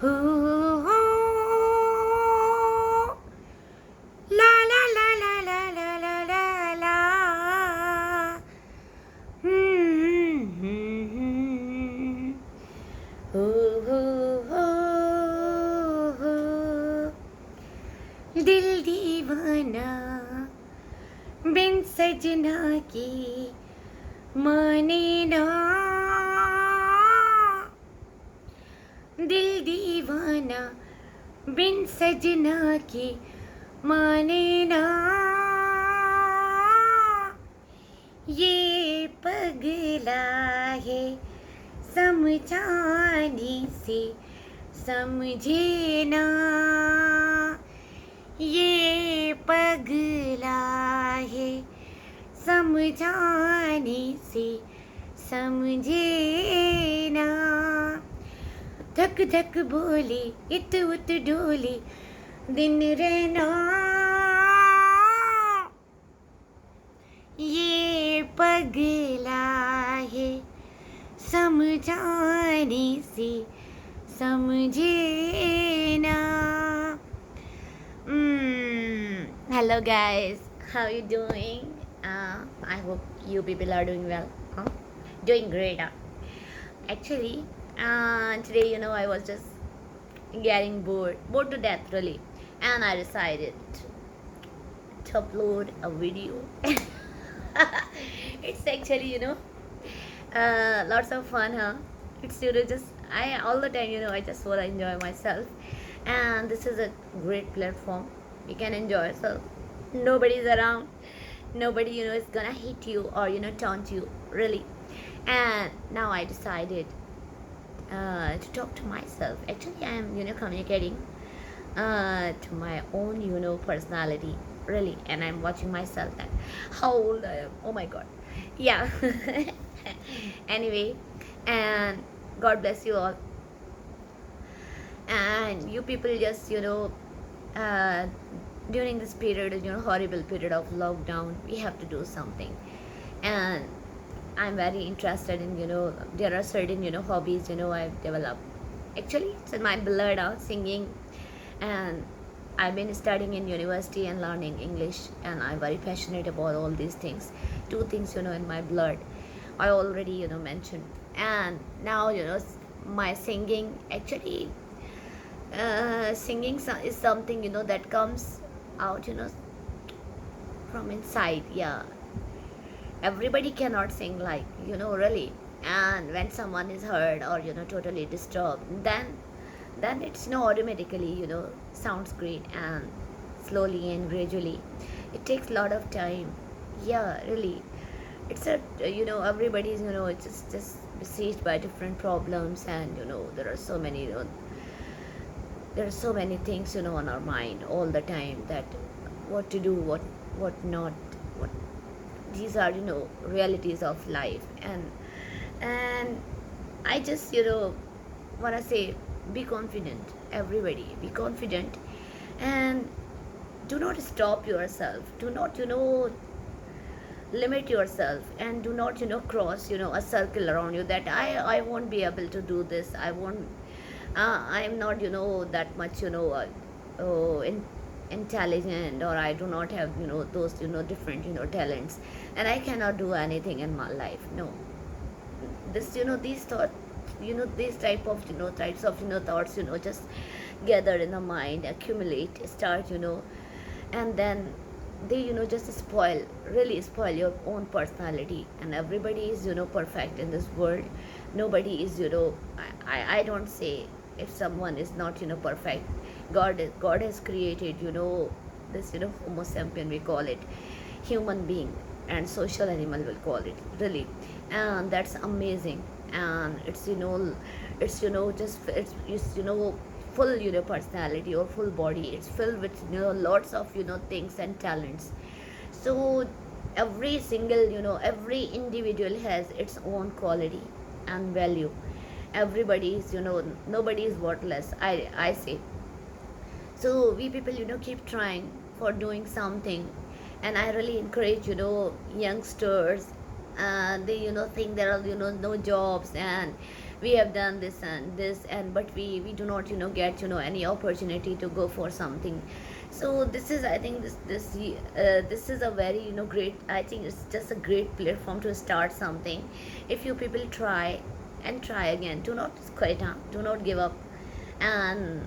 Ooh, la la la la la la la la la. Hmm. Ooh, ooh, ooh. दिल दीवाना बिन सजना की माने ना. दिल दीवाना बिन सजना की माने ना. ये पगला है समझाने से समझे ना. ये पगला है समझाने से समझे ना. धक धक बोली इत उत डोली दिन रहना. ये पगला है समझाने से समझे ना. Hello guys, how you doing? I hope you people are doing well. Huh? Doing great. Actually, today I was just getting bored to death really, and I decided to upload a video. It's actually lots of fun, huh? It's just I all the time I just want to enjoy myself, and this is a great platform. You can enjoy yourself. Nobody's around. Nobody is gonna hit you or taunt you really. And now I decided to talk to myself. Actually, I am communicating to my own personality really, and I'm watching myself that how old I am. Oh my god, yeah. Anyway, and God bless you all. And you people just uh, during this period, horrible period of lockdown, we have to do something. And I'm very interested in there are certain hobbies I've developed. Actually, it's in my blood, singing. And I've been studying in university and learning English, and I'm very passionate about all these things. Two things in my blood I already mentioned. And now my singing. Actually, singing is something that comes out from inside. Yeah, everybody cannot sing like really. And when someone is hurt or totally disturbed, then it's automatically sounds great. And slowly and gradually it takes a lot of time. Yeah, really. It's a everybody's it's just besieged by different problems. And there are so many there are so many things on our mind all the time, that what to do, what not, what these are realities of life. And I just want to say, be confident. Everybody be confident, and do not stop yourself. Do not limit yourself, and do not cross a circle around you, that I won't be able to do this. I won't I'm not that much intelligent, or I do not have those different talents, and I cannot do anything in my life. No, this these thoughts, these types of thoughts just gather in the mind, accumulate, start and then they just spoil, really spoil your own personality. And everybody is perfect in this world. Nobody is I don't say if someone is not perfect. God has created this homo sapien, we call it, human being, and social animal will call it really. And that's amazing. And it's just it's full personality or full body. It's filled with lots of things and talents. So every single every individual has its own quality and value. Everybody is nobody is worthless, I say. So we people keep trying for doing something. And I really encourage youngsters. They think there are no jobs, and we have done this and this, and but we do not get any opportunity to go for something. So this is, I think, this is a very great, I think it's just a great platform to start something. If you people try and try again, do not quit, huh? Do not give up. And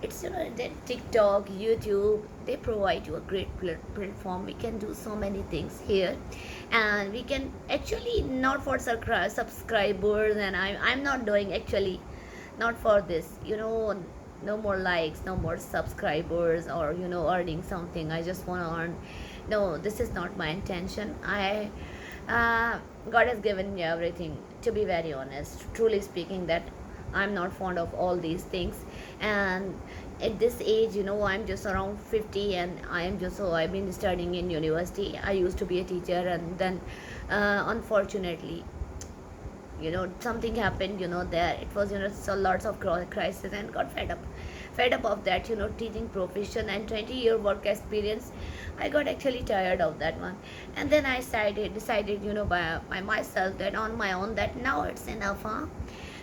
it's that TikTok, YouTube, they provide you a great platform. We can do so many things here, and we can actually not for subscribers, and I'm not doing actually, not for this, no more likes, no more subscribers, or earning something. I just want to earn. No, this is not my intention. God has given me everything, to be very honest, truly speaking, that I'm not fond of all these things. And at this age, I'm just around 50, and I've been studying in university. I used to be a teacher, and then unfortunately, something happened, there it was, so lots of crisis, and got fed up of that, teaching profession and 20-year work experience. I got actually tired of that one. And then I decided, by myself, that on my own, that now it's enough, huh?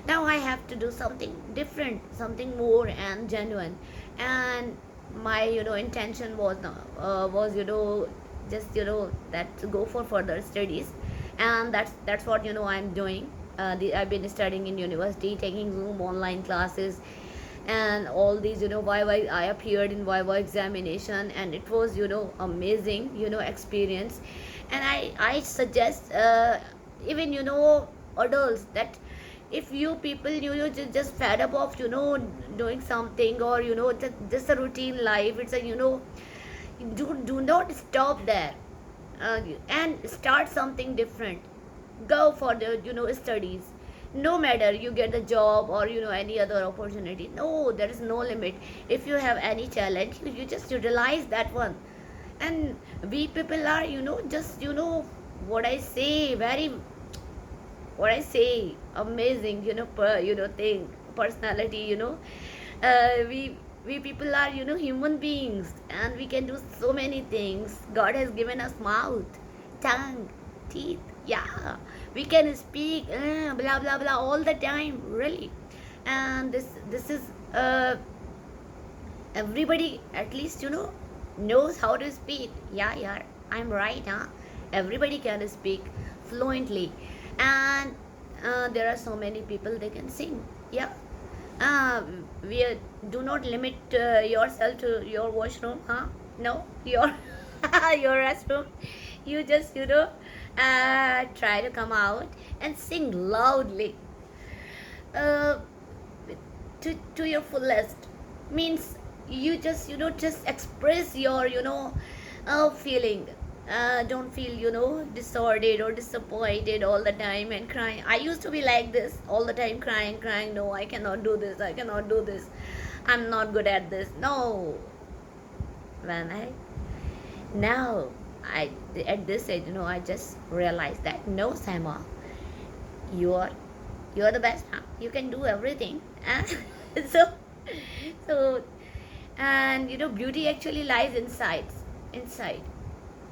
Now I have to do something different, something more and genuine. And my intention was just that to go for further studies. And that's what I'm doing. I've been studying in university, taking Zoom online classes, and all these, YY. I appeared in YY examination, and it was, amazing, experience. And I suggest, even, adults, that if you people, just fed up of, doing something, or, just a routine life, it's a, do not stop there, and start something different. Go for the, studies. No matter you get the job, or any other opportunity, no, there is no limit. If you have any talent, you just utilize that one. And we people are, just, what I say, very, what I say, amazing, thing, personality, we people are, human beings, and we can do so many things. God has given us mouth, tongue, teeth. Yeah, we can speak, blah blah blah, all the time, really. And this is, everybody, at least, knows how to speak. Yeah, I'm right, huh? Everybody can speak fluently. And there are so many people, they can sing. Yeah. uh, do not limit yourself to your washroom, huh? No, your your restroom. You just, try to come out and sing loudly, uh, to your fullest. Means you just, just express your, feeling. Don't feel, disordered or disappointed all the time and crying. I used to be like this all the time, crying. No, I cannot do this. I cannot do this. I'm not good at this. No. When I now I at this age, I just realized that no, Sama, you're you're the best. Huh? You can do everything. so so and beauty actually lies inside.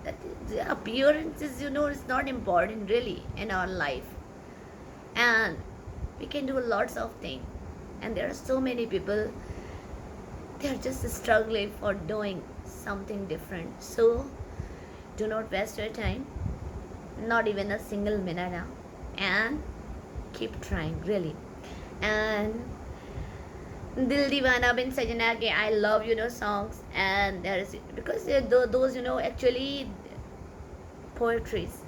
That the appearance is, is not important really in our life. And we can do lots of things. And there are so many people, they are just struggling for doing something different. So do not waste your time, not even a single minute now, and keep trying, really. And Dil Divana Bin Sajana ke, I love, songs. And there is, because those, actually poetries,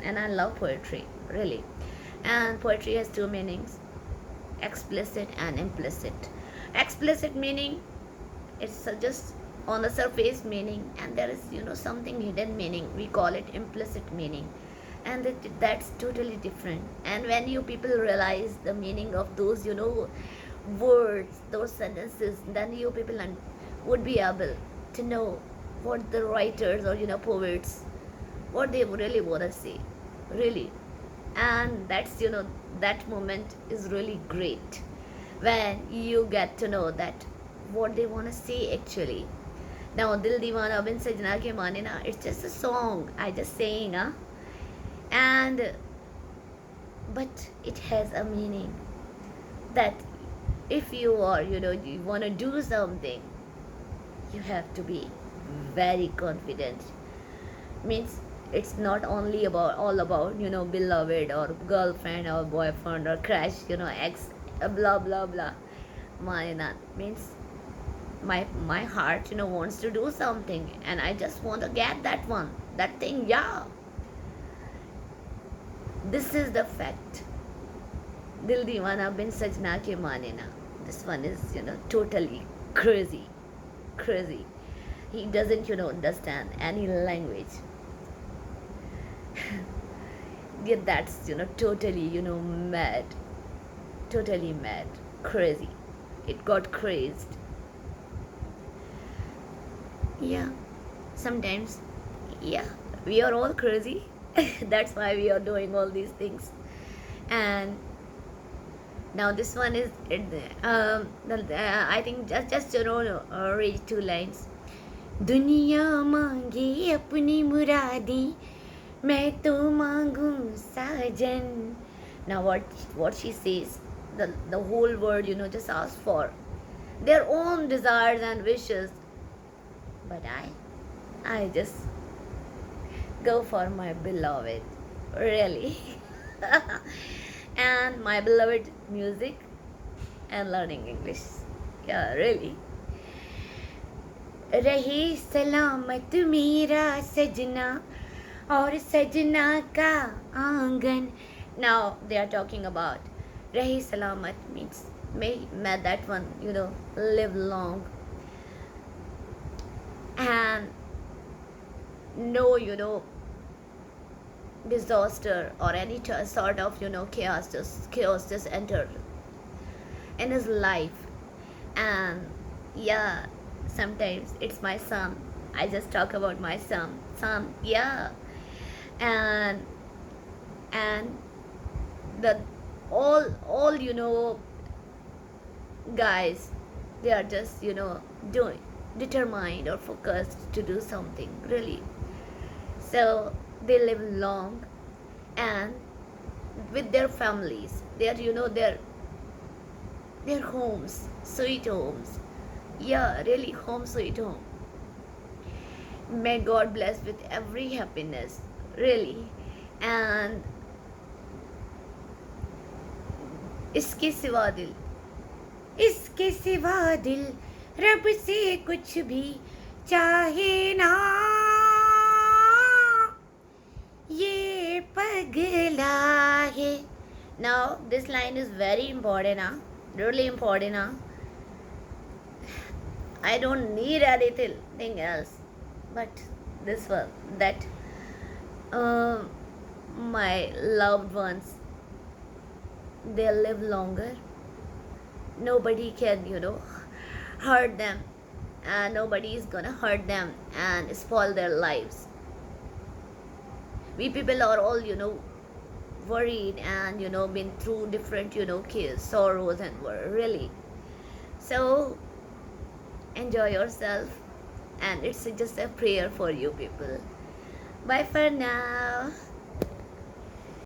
and I love poetry, really. And poetry has two meanings: explicit and implicit. Explicit meaning, it's just on the surface meaning, and there is, something hidden meaning, we call it implicit meaning. And that's totally different. And when you people realize the meaning of those, words, those sentences, then you people would be able to know what the writers, or poets, what they really want to say, really. And that's, that moment is really great, when you get to know that what they want to say actually. Now, Dil Deewana Bin Sajna Ke Maane Na, it's just a song, I just saying, huh? And but it has a meaning that if you are, you want to do something, you have to be very confident. Means it's not only about all about beloved or girlfriend or boyfriend or crush, ex, blah blah blah. Marina means my heart wants to do something, and I just want to get that thing. Yeah, this is the fact. Dil Deewana bin Sajna ke maane na. This one is totally crazy, crazy. He doesn't understand any language. Yeah, that's totally mad, totally mad, crazy. It got crazed. Yeah, sometimes, yeah, we are all crazy. That's why we are doing all these things. And now this one is I think just read two lines. दुनिया मांगे अपनी मुरादें, मैं तो मांगू साजन. Now what she says, the whole world just asks for their own desires and wishes, but I just go for my beloved, really. And my beloved music and learning English. Yeah, really. रहे सलामत मेरा सजना और सजना का आंगन. Now they are talking about रहे सलामत means may that one live long and no disaster or any sort of chaos just entered in his life. And yeah, sometimes it's my son. I just talk about my son. Yeah. And the all guys, they are just doing determined or focused to do something, really. So they live long and with their families, their their homes, sweet homes. Yeah, really, home sweet home. May God bless with every happiness, really. And इसके सिवा दिल रब से कुछ भी चाहे ना, ये पगला है. Now this line is very important, really important. I don't need anything else but this one, that my loved ones, they live longer. Nobody can hurt them, and nobody is gonna hurt them and spoil their lives. We people are all worried and been through different sorrows and really. So enjoy yourself, and it's just a prayer for you people. Bye for now.